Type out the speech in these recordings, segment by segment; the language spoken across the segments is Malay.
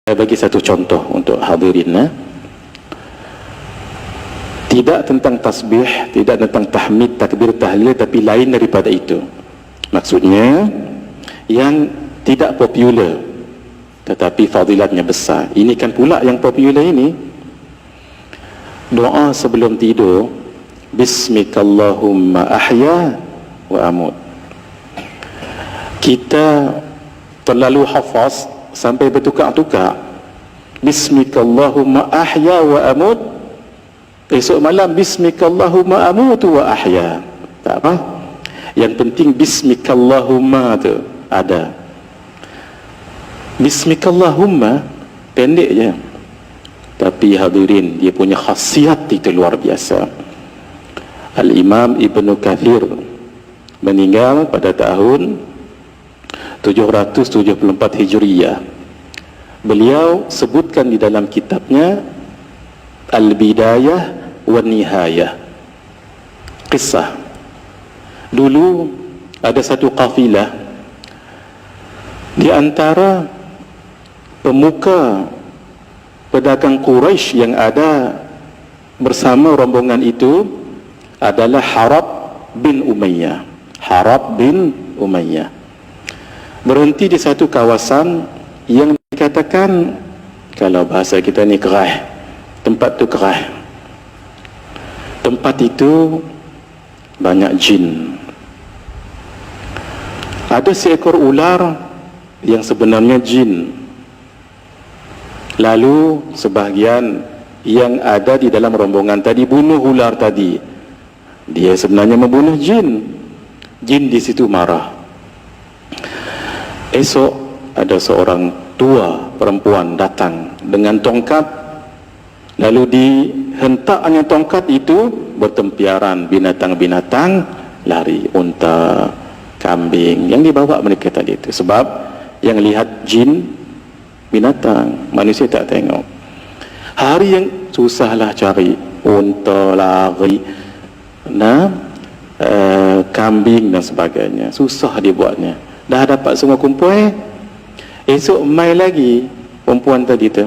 Saya bagi satu contoh untuk hadirin. Tidak tentang tasbih, tidak tentang tahmid, takbir, tahlil, tapi lain daripada itu. Maksudnya yang tidak popular tetapi fadilatnya besar. Ini kan pula yang popular ini. Doa sebelum tidur, Bismikallahumma ahya wa amut. Kita terlalu hafaz sampai bertukar-tukar. Bismikallahumma ahya wa amut. Esok malam Bismikallahumma amutu wa ahya. Tak apa. Yang penting Bismikallahumma tu ada. Bismikallahumma pendek je, tapi hadirin, dia punya khasiat itu luar biasa. Al-Imam Ibn Kathir meninggal pada tahun 774 Hijriyah. Beliau sebutkan di dalam kitabnya Al-Bidayah wa Nihayah, kisah. Dulu ada satu kafilah di antara pemuka pedagang Quraisy yang ada bersama rombongan itu adalah Harab bin Umayyah. Harab bin Umayyah berhenti di satu kawasan yang dikatakan, kalau bahasa kita ni, kerah. Tempat tu kerah. Tempat itu banyak jin. Ada seekor ular yang sebenarnya jin. Lalu sebahagian yang ada di dalam rombongan tadi bunuh ular tadi. Dia sebenarnya membunuh jin. Jin di situ marah. Esok ada seorang tua perempuan datang dengan tongkat. Lalu dihentaknya tongkat itu, bertempiaran binatang-binatang, lari, unta, kambing yang dibawa mereka tadi itu. Sebab yang lihat jin binatang, manusia tak tengok. Hari yang susahlah cari unta, lari, kambing dan sebagainya. Susah dibuatnya. Dah dapat semua kumpul, esok mai lagi perempuan tadi tu,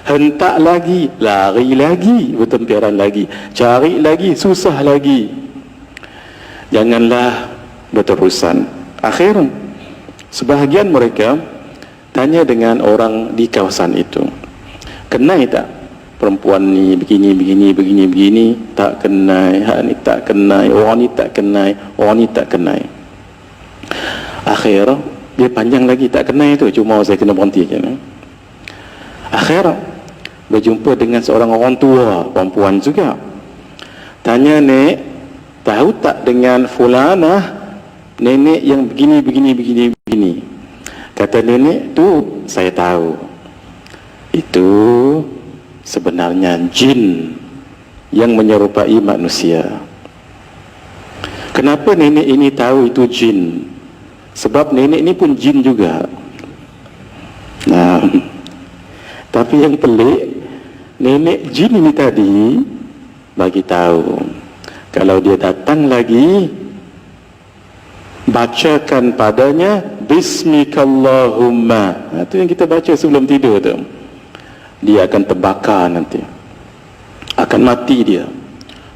hentak lagi, lari lagi, bertempiaran lagi, cari lagi, susah lagi. Janganlah berterusan. Akhir sebahagian mereka tanya dengan orang di kawasan itu, kenai tak perempuan ni begini, tak kenai, hak ni tak kenai, orang ni tak kenai, orang ni tak kenai. Akhir dia panjang lagi, tak kenai tu, cuma saya kena berhenti je. Akhir berjumpa dengan seorang orang tua perempuan juga. Tanya, nek, tahu tak dengan fulanah, nenek yang begini. Kata nenek tu, saya tahu. Itu sebenarnya jin yang menyerupai manusia. Kenapa nenek ini tahu itu jin? Sebab nenek ini pun jin juga. Nah, tapi yang pelik, nenek jin ini tadi bagi tahu, kalau dia datang lagi, bacakan padanya Bismikallahumma. Itu yang kita baca sebelum tidur tu. Dia akan terbakar nanti, akan mati dia.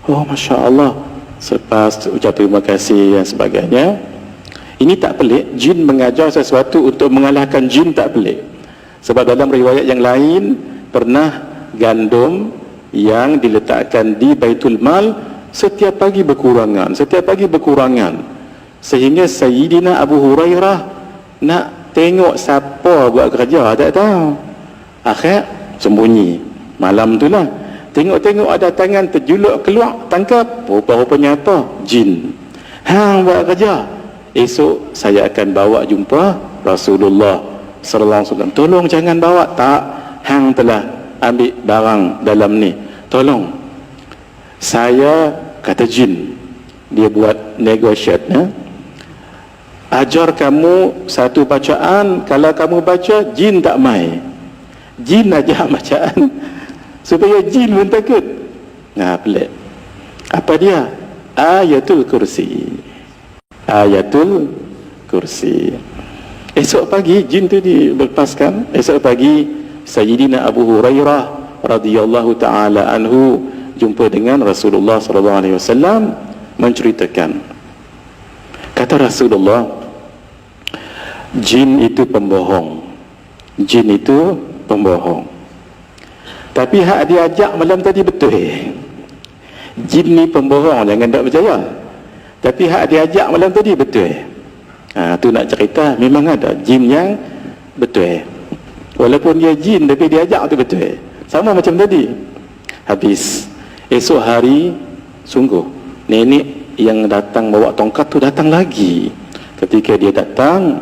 Oh, Masya Allah. Selepas ucap terima kasih dan sebagainya. Ini tak pelik. Jin mengajar sesuatu untuk mengalahkan jin, tak pelik. Sebab dalam riwayat yang lain, pernah gandum yang diletakkan di Baitul Mal setiap pagi berkurangan, sehingga Sayyidina Abu Hurairah nak tengok siapa buat kerja, tak tahu. Akhir sembunyi. Malam tu lah, tengok-tengok ada tangan terjuluk keluar, tangkap. Rupa-rupanya apa? Jin. Hang buat kerja. Esok saya akan bawa jumpa Rasulullah sallallahu alaihi wasallam. Tolong jangan bawa. Tak, hang telah ambil barang dalam ni. Tolong. Saya, kata jin, dia buat negotiate, ajar kamu satu bacaan, kalau kamu baca, jin tak mai. Jin ajar bacaan supaya jin pun takut. Nah, pelik. Apa dia? Ayatul Kursi. Ayatul Kursi. Esok pagi jin tu dilepaskan. Esok pagi Sayyidina Abu Hurairah radhiyallahu taala anhu jumpa dengan Rasulullah sallallahu alaihi wasallam, menceritakan, kata Rasulullah, jin itu pembohong. Jin itu pembohong. Tapi hak dia ajak malam tadi betul. Jin ni pembohong, jangan tak percaya. Tapi hak dia ajak malam tadi betul. Tu nak cerita, memang ada jin yang betul. Walaupun dia jin tapi dia ajak tu betul. Sama macam tadi. Habis esok hari, sungguh nenek yang datang bawa tongkat tu datang lagi. Ketika dia datang,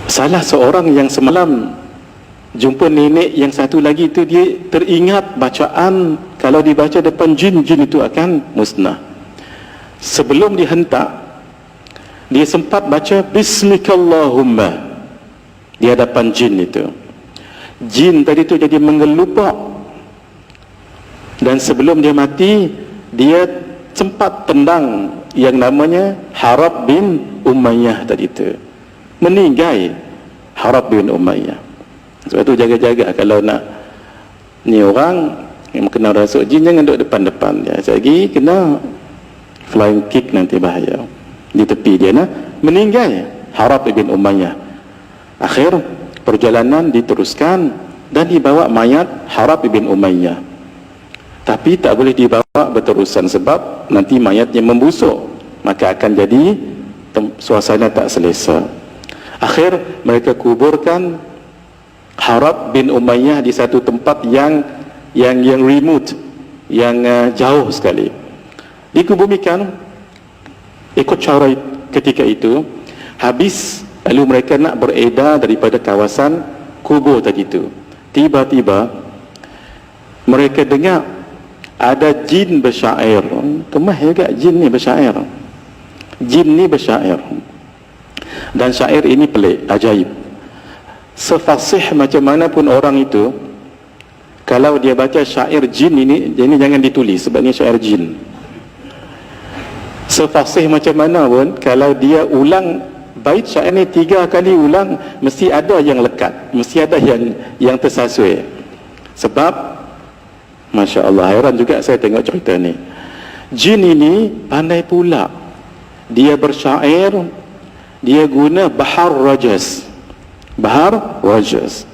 salah seorang yang semalam jumpa nenek yang satu lagi tu, dia teringat bacaan kalau dibaca depan jin, jin itu akan musnah. Sebelum dihentak, dia sempat baca Bismikallahumma di hadapan jin itu. Jin tadi tu jadi mengelupak, dan sebelum dia mati, dia sempat tendang yang namanya Harab bin Umayyah tadi tu. Meninggal Harab bin Umayyah. Sebab tu jaga-jaga kalau nak ni orang yang kena rasuk jin, jangan duduk depan-depan dia. Lagi kena flying kick, nanti bahaya. Di tepi dia meninggal Harab bin Umayyah. Akhir perjalanan diteruskan dan dibawa mayat Harab bin Umayyah. Tapi tak boleh dibawa berterusan sebab nanti mayatnya membusuk, maka akan jadi suasana tak selesa. Akhir mereka kuburkan Harab bin Umayyah di satu tempat yang remote, yang jauh sekali. Dikubumikan ikut cara ketika itu. Habis, lalu mereka nak beredar daripada kawasan kubur tadi itu. Tiba-tiba mereka dengar ada jin bersyair. Kemah juga jin ni bersyair. Jin ni bersyair. Dan syair ini pelik, ajaib. Sefasih macam mana pun orang itu, kalau dia baca syair jin ini jangan ditulis sebab ni syair jin. Sefasih macam mana pun, kalau dia ulang bait syair ni 3 kali ulang, mesti ada yang lekat, mesti ada yang tersasul. Sebab Masya Allah, heran juga saya tengok cerita ni. Jin ini pandai pula. Dia bersyair, dia guna bahar rajas. Bahar rajas.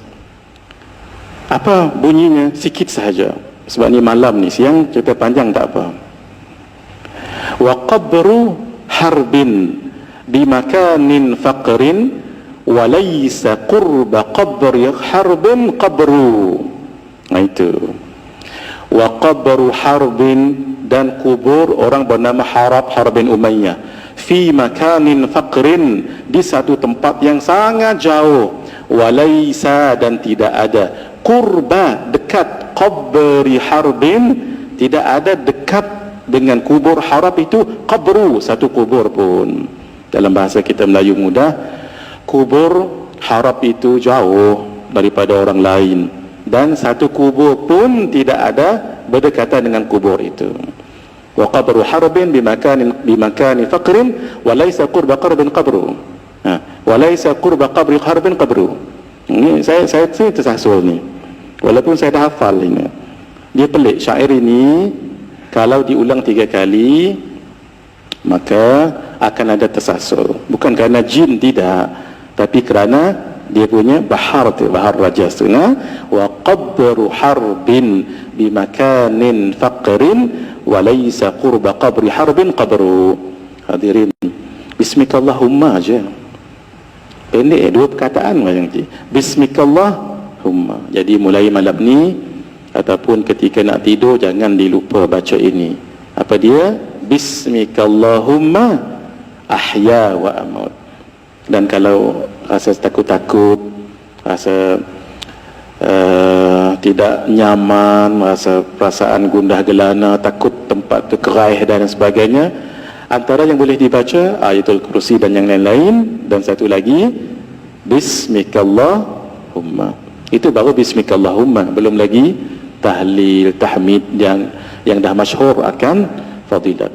Apa bunyinya? Sikit sahaja. Sebab ni malam ni, siang cerita panjang tak apa. Wa qabru harbin bimakanin faqrin wa laysa qurba qabri harbin qabru. Itu. Wa qabru harbin, dan kubur orang bernama Harab bin Umayyah, fi makanin faqrin, di satu tempat yang sangat jauh, walaysa, dan tidak ada, qurba, dekat, qabri harbin, tidak ada dekat dengan kubur Harab itu, qabru, satu kubur pun. Dalam bahasa kita Melayu mudah, kubur Harab itu jauh daripada orang lain, dan satu kubur pun tidak ada berdekatan dengan kubur itu. Wa qabru harbin bimakani faqrin wa laysa qurba qarbin qabru. Wa laysa qurba qabri harbin qabru. Ini saya tersasul ni. Walaupun saya dah hafal ini. Dia pelik syair ini, kalau diulang 3 kali maka akan ada tersasul. Bukan kerana jin, tidak, tapi kerana dia punya bahar tu, bahar rajas tu. Wa qabru harbin bimakanin faqrin wa laysa qurba qabri harbin qabru. Hadirin, Bismikallahumma aja. Pendek 2 perkataan macam tu. Bismikallahumma. Jadi mulai malam ni ataupun ketika nak tidur, jangan dilupa baca ini. Apa dia? Bismikallahumma ahya wa amut. Dan kalau rasa takut-takut, rasa tidak nyaman, rasa perasaan gundah gelana, takut tempat tu keraih dan sebagainya, antara yang boleh dibaca Ayatul Kursi dan yang lain-lain, dan satu lagi Bismikallahumma. Itu baru Bismikallahumma, belum lagi tahlil, tahmid yang dah masyhur akan fadilat.